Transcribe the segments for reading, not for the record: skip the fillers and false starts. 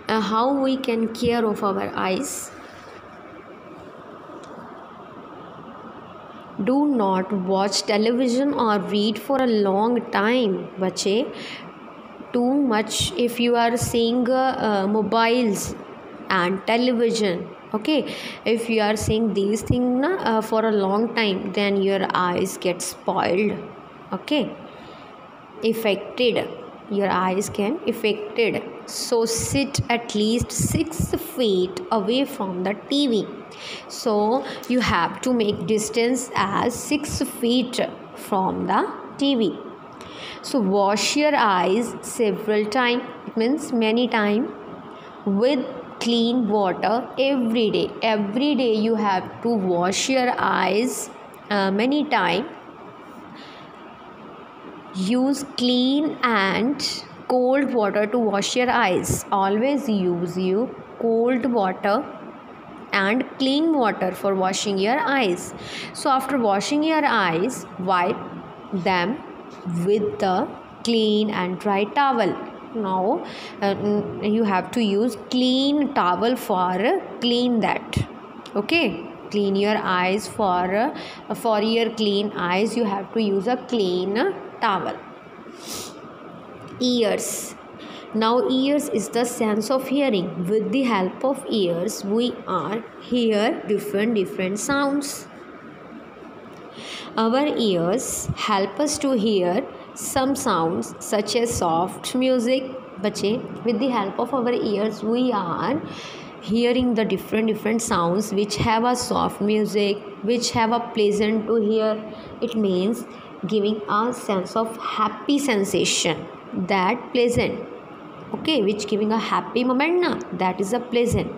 how we can care of our eyes. Do not watch television or read for a long time बच्चे. Too much if you are seeing mobiles and television, okay, if you are seeing these things for a long time, then your eyes get spoiled, okay, affected, your eyes can affected. So sit at least 6 feet away from the TV. So you have to make distance as 6 feet from the TV. So wash your eyes several times, it means many times, with clean water every day. Every day you have to wash your eyes many times. Use clean and cold water to wash your eyes. Always use cold water and clean water for washing your eyes. So after washing your eyes, wipe them with the clean and dry towel. Now you have to use clean towel for clean that, okay. Clean your eyes for your clean eyes you have to use a clean towel. Ears. Now ears is the sense of hearing. With the help of ears we are hear different sounds. Our ears help us to hear some sounds such as soft music. बच्चे, with the help of our ears we are hearing the different sounds which have a soft music, which have a pleasant to hear. It means giving a sense of happy sensation, that pleasant, okay, which giving a happy moment na, that is a pleasant.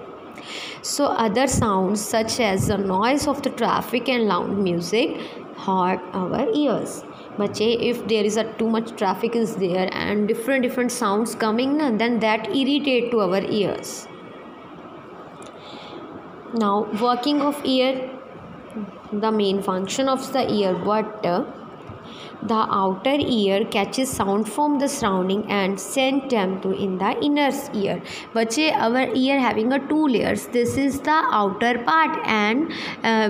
So other sounds such as the noise of the traffic and loud music hurt our ears. Bache, if there is a too much traffic is there and different sounds coming na, then that irritate to our ears. Now working of ear, the main function of the ear, what the outer ear catches sound from the surrounding and send them to in the inner ear. Bache, our ear having a 2 layers. This is the outer part and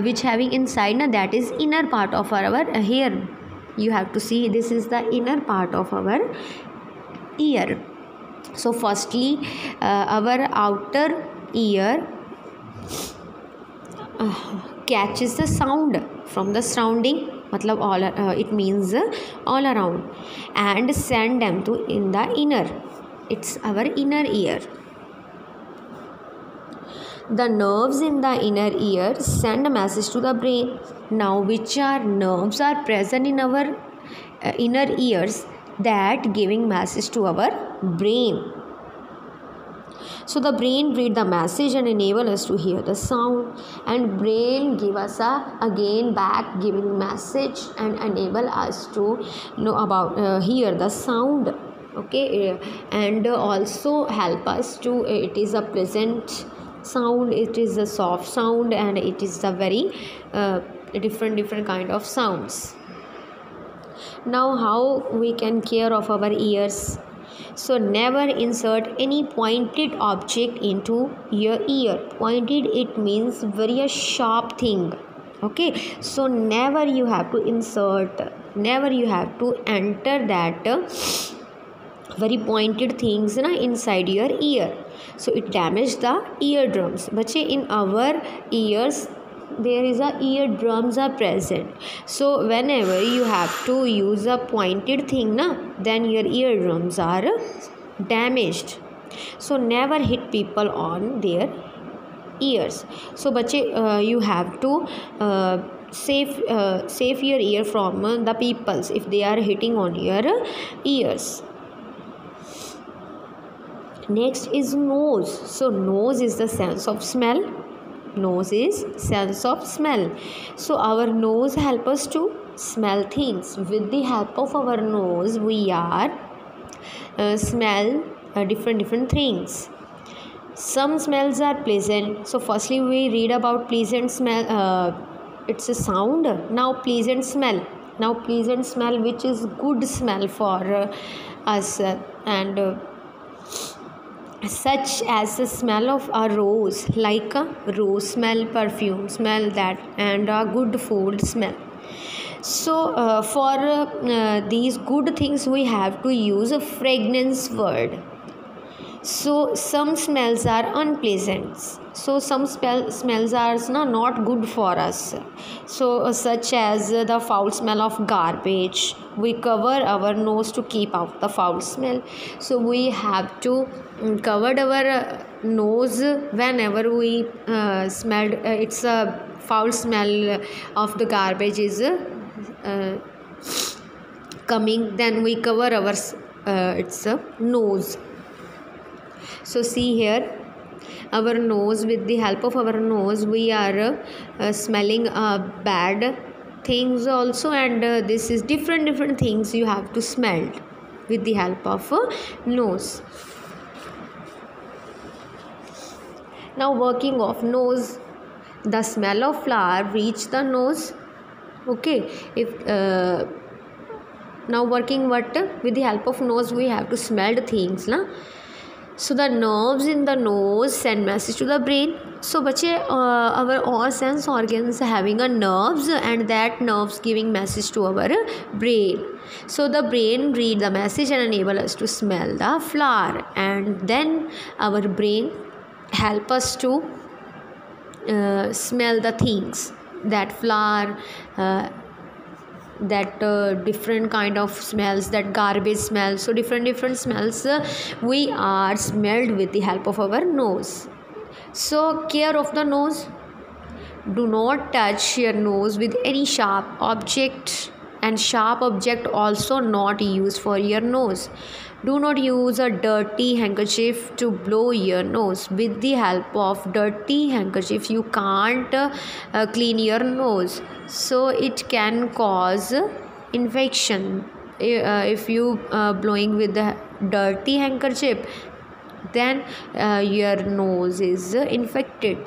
which having inside na, that is inner part of our hair. You have to see this is the inner part of our ear. So firstly our outer ear catches the sound from the surrounding, matlab all it means all around, and send them to in the inner, it's our inner ear. The nerves in the inner ear send a message to the brain. Now which are nerves are present in our inner ears that giving message to our brain. So the brain read the message and enable us to hear the sound, and brain give us again back giving message and enable us to know about hear the sound, okay, and also help us to it is a pleasant sound, it is a soft sound, and it is a very different kind of sounds. Now how we can care of our ears? So never insert any pointed object into your ear. Pointed, it means very sharp thing, okay. So never you have to insert, never you have to enter that very pointed things inside your ear. So it damage the eardrums. But in our ears there is a eardrums are present. So whenever you have to use a pointed thing then your eardrums are damaged. So never hit people on their ears. So bache, you have to save your ear from the peoples if they are hitting on your ears. Next is nose. So nose is the sense of smell. Nose is sense of smell. So our nose help us to smell things. With the help of our nose we are smell different things. Some smells are pleasant. So firstly we read about pleasant smell, it's a sound. Now pleasant smell. Now pleasant smell which is good smell for us, and such as the smell of a rose, like a rose smell, perfume smell, that and a good food smell. So for these good things we have to use a fragrance word. So some smells are unpleasant, so some smells are not good for us. So such as the foul smell of garbage, we cover our nose to keep out the foul smell. So we have to cover our nose whenever we smelled it's a foul smell of the garbage is coming, then we cover our its nose. So see here, our nose, with the help of our nose we are smelling bad things also, and this is different things you have to smell with the help of nose. Now working of nose, the smell of flower reach the nose. Okay, if now working what, with the help of nose we have to smell the things na. So the nerves in the nose send message to the brain. So बच्चे our all sense organs having a nerves, and that nerves giving message to our brain. So the brain read the message and enable us to smell the flower, and then our brain help us to smell the things, that flower, that different kind of smells, that garbage smell. So different smells we are smelled with the help of our nose. So care of the nose, do not touch your nose with any sharp object, and sharp object also not used for your nose. Do not use a dirty handkerchief to blow your nose. With the help of dirty handkerchief you can't clean your nose, so it can cause infection. If you blowing with the dirty handkerchief, then your nose is infected.